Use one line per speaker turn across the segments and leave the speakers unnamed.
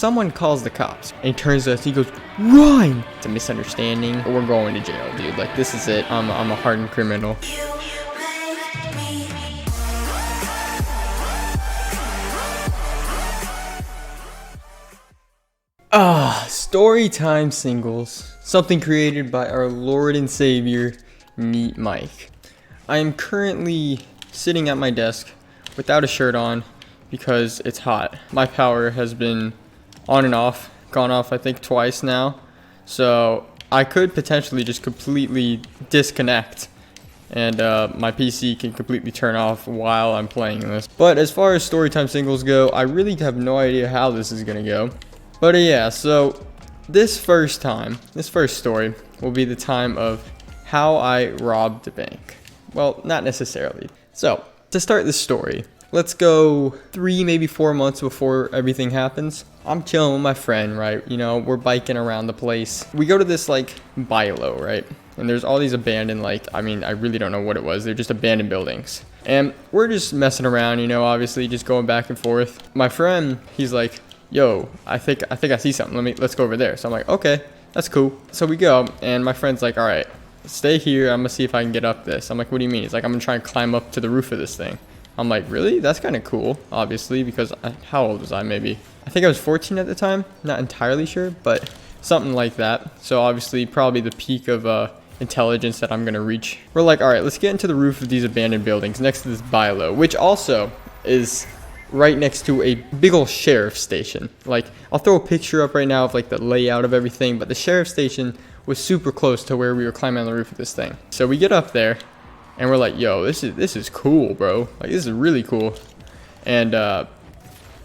Someone calls the cops, and he turns to us, he goes, "Run!" It's a misunderstanding. We're going to jail, dude. Like, this is it. I'm a hardened criminal. Storytime Singles. Something created by our Lord and Savior, Neat Mike. I am currently sitting at my desk without a shirt on because it's hot. My power has been on and off, gone off I think twice now. So I could potentially just completely disconnect and my PC can completely turn off while I'm playing this. But as far as Storytime Singles go, I really have no idea how this is gonna go. But yeah, so this first story will be the time of how I robbed a bank. Well, not necessarily. So, to start this story, let's go 3, maybe 4 months before everything happens. I'm chilling with my friend, right? You know, we're biking around the place. We go to this, like, Bilo, right? And there's all these abandoned, I really don't know what it was. They're just abandoned buildings. And we're just messing around, you know, obviously, just going back and forth. My friend, he's like, "Yo, I think I see something. Let's go over there." So I'm like, "Okay, that's cool." So we go, and my friend's like, "All right, stay here. I'm gonna see if I can get up this." I'm like, "What do you mean?" He's like, "I'm gonna try and climb up to the roof of this thing." I'm like, "Really? That's kind of cool." Obviously, because how old was I? Maybe I think I was 14 at the time. Not entirely sure, but something like that. So obviously, probably the peak of intelligence that I'm gonna reach. We're like, "All right, let's get into the roof of these abandoned buildings next to this Bilo, which also is right next to a big old sheriff station." Like, I'll throw a picture up right now of like the layout of everything, but the sheriff station was super close to where we were climbing on the roof of this thing. So we get up there and we're like, "Yo, this is cool, bro. Like, this is really cool." And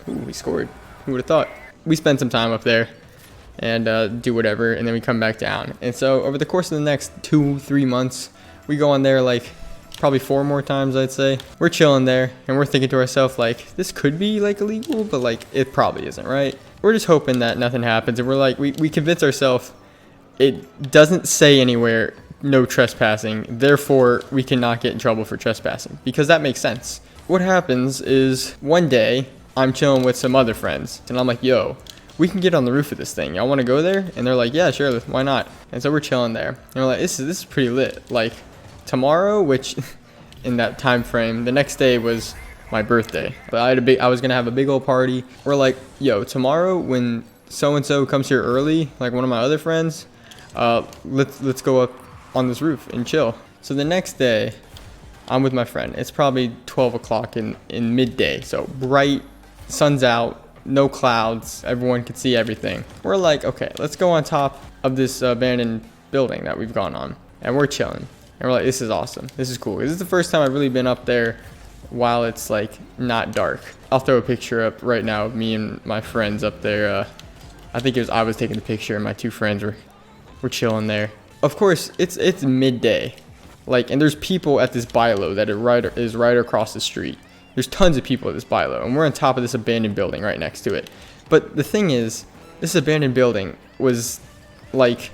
we scored. Who would have thought? We spend some time up there and do whatever, and then we come back down. And so over the course of the next 2-3 months, we go on there like probably 4 more times, I'd say. We're chilling there and we're thinking to ourselves, like, this could be like illegal, but like it probably isn't, right? We're just hoping that nothing happens, and we're like, we convince ourselves it doesn't say anywhere no trespassing, therefore we cannot get in trouble for trespassing, because that makes sense. What happens is one day I'm chilling with some other friends and I'm like, "Yo, we can get on the roof of this thing. Y'all want to go there?" And they're like, "Yeah, sure, why not?" And so we're chilling there and we're like, this is pretty lit. Like, tomorrow, which in that time frame, the next day was my birthday, but I was gonna have a big old party. We're like, "Yo, tomorrow when so and so comes here early, like one of my other friends, let's go up on this roof and chill." So the next day, I'm with my friend. It's probably 12 o'clock in midday, so bright, sun's out, no clouds, everyone can see everything. We're like, "Okay, let's go on top of this abandoned building that we've gone on," and we're chilling. And we're like, "This is awesome. This is cool." This is the first time I've really been up there while it's like not dark. I'll throw a picture up right now of me and my friends up there. I think I was taking the picture and my 2 friends were chilling there. Of course, it's midday. Like, and there's people at this Bilo that is right across the street. There's tons of people at this Bilo, and we're on top of this abandoned building right next to it. But the thing is, this abandoned building was like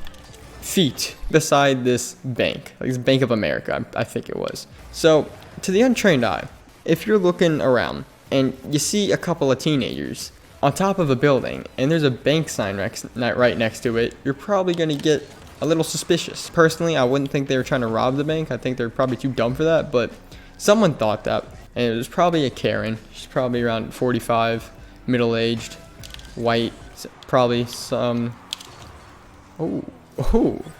feet beside this bank, like this Bank of America, I think it was. So to the untrained eye, if you're looking around and you see a couple of teenagers on top of a building and there's a bank sign right next to it, you're probably going to get a little suspicious. Personally, I wouldn't think they were trying to rob the bank. I think they're probably too dumb for that, but someone thought that, and it was probably a Karen. She's probably around 45, middle-aged, white, probably some...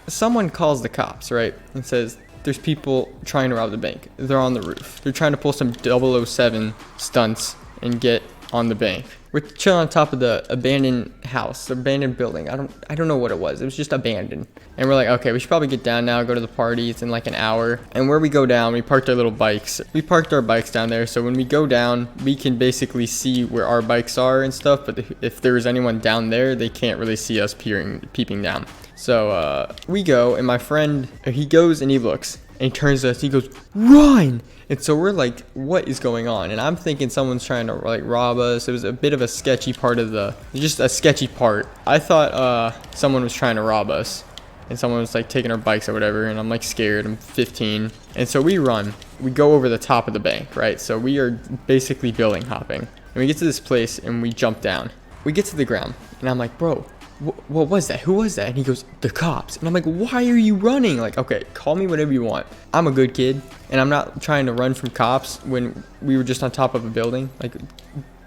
Someone calls the cops, right, and says there's people trying to rob the bank. They're on the roof. They're trying to pull some 007 stunts and get on the bank. We're chilling on top of the abandoned house, the abandoned building. I don't know what it was. It was just abandoned. And we're like, "Okay, we should probably get down now, go to the party. It's in like an hour." And where we go down, we parked our little bikes. We parked our bikes down there, so when we go down, we can basically see where our bikes are and stuff, but if there's anyone down there, they can't really see us peeping down. So we go, and my friend, he goes and he looks, and he turns to us, he goes, "Run!" And so we're like, what is going on? And I'm thinking someone's trying to like rob us. It was a bit of a sketchy part just a sketchy part. I thought someone was trying to rob us, and someone was like taking our bikes or whatever, and I'm like scared. I'm 15. And so we run. We go over the top of the bank, right? So we are basically building hopping. And we get to this place and we jump down. we get to the ground, and I'm like, bro, what was that? Who was that? And he goes, the cops. And I'm like, why are you running? Like, okay, call me whatever you want. I'm a good kid, and I'm not trying to run from cops when we were just on top of a building. Like,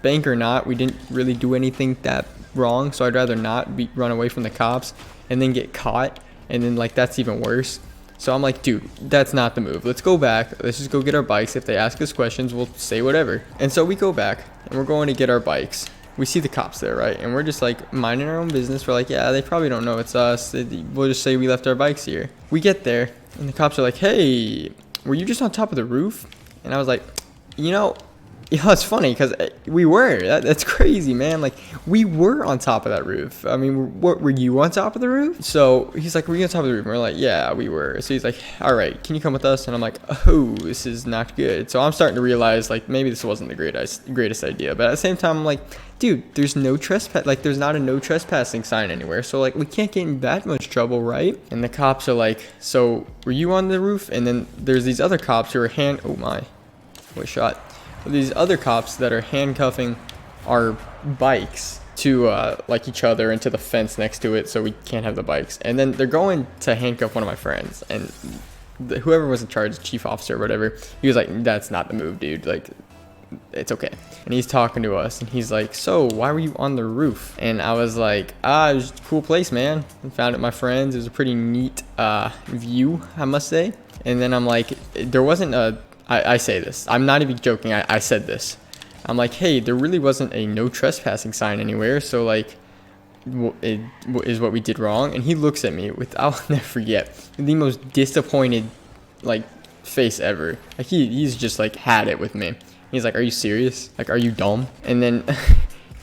bank or not, we didn't really do anything that wrong, so I'd rather not run away from the cops and then get caught, and then, like, that's even worse. So I'm like, dude, that's not the move. Let's go back. Let's just go get our bikes. If they ask us questions, we'll say whatever. And so we go back, and we're going to get our bikes. We see the cops there, right? And we're just like minding our own business. We're like, yeah, they probably don't know it's us. We'll just say we left our bikes here. We get there, and the cops are like, hey, were you just on top of the roof? And I was like, it's funny because we were. That's crazy, man. Like, we were on top of that roof. I mean, what, were you on top of the roof? So he's like, were you on top of the roof? And we're like, yeah, we were. So he's like, all right, can you come with us? And I'm like, oh, this is not good. So I'm starting to realize, like, maybe this wasn't the greatest idea. But at the same time, I'm like, dude, there's no trespass. Like, there's not a no trespassing sign anywhere. So, like, we can't get in that much trouble, right? And the cops are like, so were you on the roof? And then there's these other cops who are oh my, what shot. These other cops that are handcuffing our bikes to like each other into the fence next to it so we can't have the bikes. And then they're going to handcuff one of my friends, and whoever was in charge, chief officer or whatever, he was like, that's not the move, dude. Like, it's okay. And he's talking to us, and he's like, so why were you on the roof? And I was like, it was a cool place, man. I found it with my friends. It was a pretty neat view, I must say. And then I'm like, there wasn't I say this, I'm not even joking, I said this. I'm like, hey, there really wasn't a no trespassing sign anywhere, so, like, it is what we did wrong. And he looks at me with, I'll never forget, the most disappointed, like, face ever. Like, he's just, like, had it with me. He's like, are you serious? Like, are you dumb? And then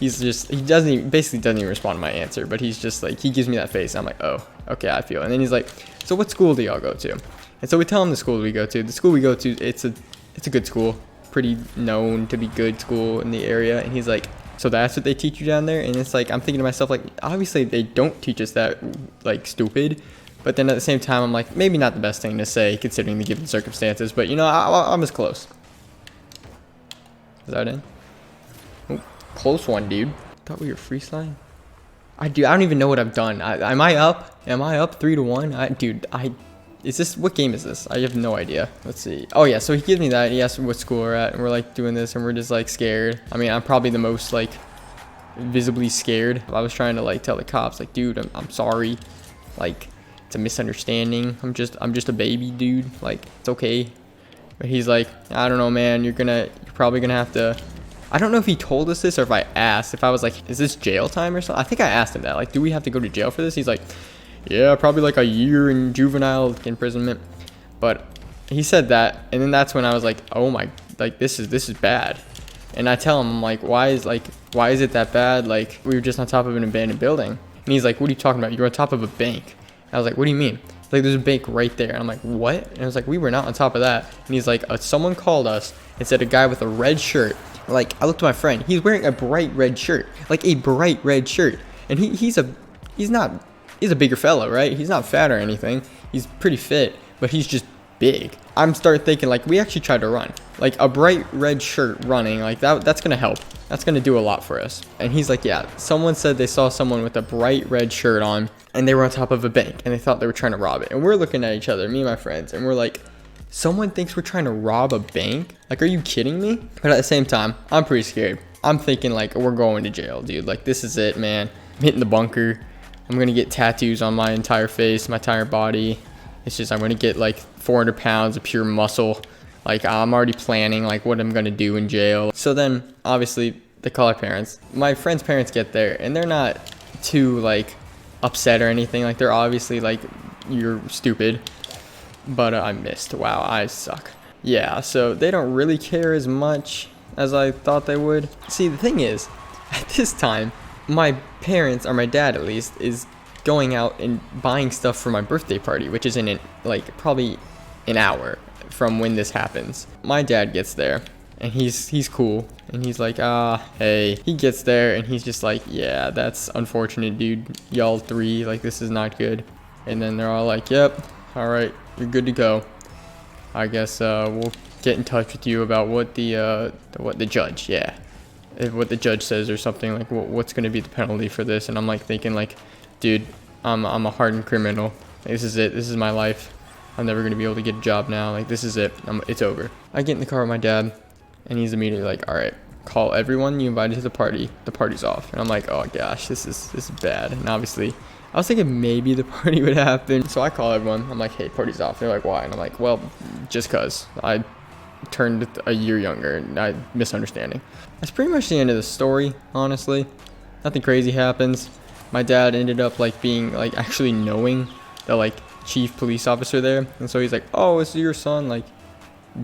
he basically doesn't even respond to my answer, but he's just like, he gives me that face. I'm like, oh, okay, I feel. And then he's like, so what school do y'all go to? And so we tell him the school we go to. The school we go to, it's a good school, pretty known to be good school in the area. And he's like, so that's what they teach you down there? And it's like, I'm thinking to myself, like, obviously they don't teach us that, like, stupid. But then at the same time, I'm like, maybe not the best thing to say considering the given circumstances. But, I'm as close. Is that in? Oh, close one, dude. Thought we were freestyling. I don't even know what I've done. Am I up? Am I up 3-1? What game is this? I have no idea. Let's see. Oh yeah, so he gives me that. He asks what school we're at, and we're like doing this, and we're just like scared. I mean, I'm probably the most like visibly scared. I was trying to like tell the cops, like, dude, I'm sorry. Like, it's a misunderstanding. I'm just a baby, dude. Like, it's okay. But he's like, I don't know, man. You're probably gonna have to. I don't know if he told us this or if I asked. If I was like, is this jail time or something? I think I asked him that. Like, do we have to go to jail for this? He's like, yeah, probably like a year in juvenile imprisonment. But he said that, and then that's when I was like, oh my, like, this is bad. And I tell him, I'm like, why is it that bad? Like, we were just on top of an abandoned building. And he's like, what are you talking about? You're on top of a bank. And I was like, what do you mean? Like, there's a bank right there. And I'm like, what? And I was like, we were not on top of that. And he's like, someone called us and said a guy with a red shirt. Like, I looked at my friend. He's wearing a bright red shirt. Like, a bright red shirt. And he's a bigger fella, right? He's not fat or anything. He's pretty fit, but he's just big. I'm starting thinking, like, we actually tried to run. Like, a bright red shirt running, like, that's going to help. That's going to do a lot for us. And he's like, yeah, someone said they saw someone with a bright red shirt on, and they were on top of a bank, and they thought they were trying to rob it. And we're looking at each other, me and my friends, and we're like, someone thinks we're trying to rob a bank? Like, are you kidding me? But at the same time, I'm pretty scared. I'm thinking, like, we're going to jail, dude. Like, this is it, man. I'm hitting the bunker. I'm going to get tattoos on my entire face, my entire body. It's just, I'm going to get, like, 400 pounds of pure muscle. Like, I'm already planning, like, what I'm going to do in jail. So then, obviously, they call our parents. My friend's parents get there, and they're not too, like, upset or anything. Like, they're obviously, like, you're stupid. But I missed. Wow, I suck. Yeah, so they don't really care as much as I thought they would. See, the thing is, at this time, my parents, or my dad at least, is going out and buying stuff for my birthday party, which is in probably an hour from when this happens. My dad gets there, and he's cool, and he's like, hey. He gets there, and he's just like, yeah, that's unfortunate, dude. Y'all three, like, this is not good. And then they're all like, yep, all right, you're good to go. I guess we'll get in touch with you about what the judge, yeah. what the judge says or something, like what's going to be the penalty for this. And I'm like thinking like, dude, I'm a hardened criminal. Like, this is it. This is my life. I'm never going to be able to get a job now. Like, this is it. It's over. I get in the car with my dad, and he's immediately like, all right, call everyone you invited to the party. The party's off. And I'm like, oh gosh, this is bad. And obviously I was thinking maybe the party would happen. So I call everyone. I'm like, hey, party's off. They're like, why? And I'm like, well, just cause I turned a year younger and I misunderstanding. That's pretty much the end of the story, honestly. Nothing crazy happens. My dad ended up like being like actually knowing the like chief police officer there. And so he's like, oh, it's your son. Like,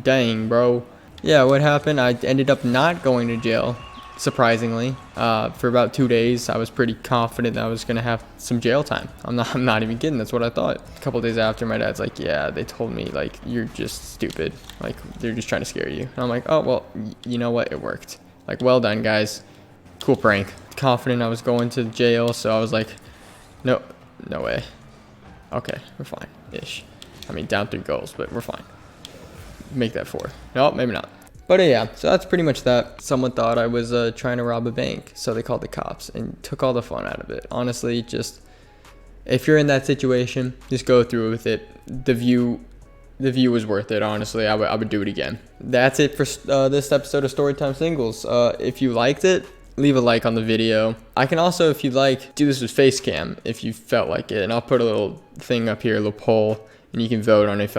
dang, bro. Yeah, what happened? I ended up not going to jail, surprisingly. For about 2 days, I was pretty confident that I was gonna have some jail time. I'm not even kidding. That's what I thought. A couple days after, my dad's like, yeah, they told me like you're just stupid. Like they're just trying to scare you. And I'm like, oh well, you know what? It worked. Like, well done, guys. Cool prank. Confident I was going to jail, so I was like, no way. Okay, we're fine, ish. I mean, down 3 goals, but we're fine. Make that 4. No, maybe not. But yeah, so that's pretty much that. Someone thought I was trying to rob a bank, so they called the cops and took all the fun out of it. Honestly, just if you're in that situation, just go through with it. The view was worth it. Honestly, I would do it again. That's it for this episode of Storytime Singles. If you liked it, leave a like on the video. I can also, if you'd like, do this with face cam if you felt like it, and I'll put a little thing up here, a little poll, and you can vote on if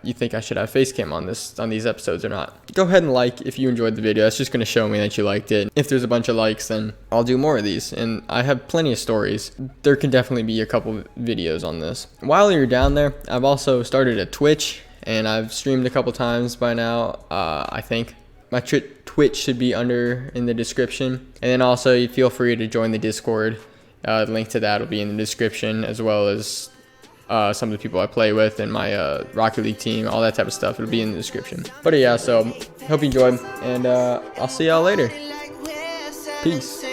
you think I should have face cam on these episodes or not. Go ahead and like if you enjoyed the video. That's just going to show me that you liked it. If there's a bunch of likes, then I'll do more of these, and I have plenty of stories. There can definitely be a couple videos on this. While you're down there, I've also started a Twitch, and I've streamed a couple times by now. I think my Twitch should be in the description, and then also you feel free to join the Discord. The link to that will be in the description, as well as some of the people I play with and my Rocket League team, all that type of stuff. It'll be in the description. But yeah, so hope you enjoyed, and I'll see y'all later. Peace.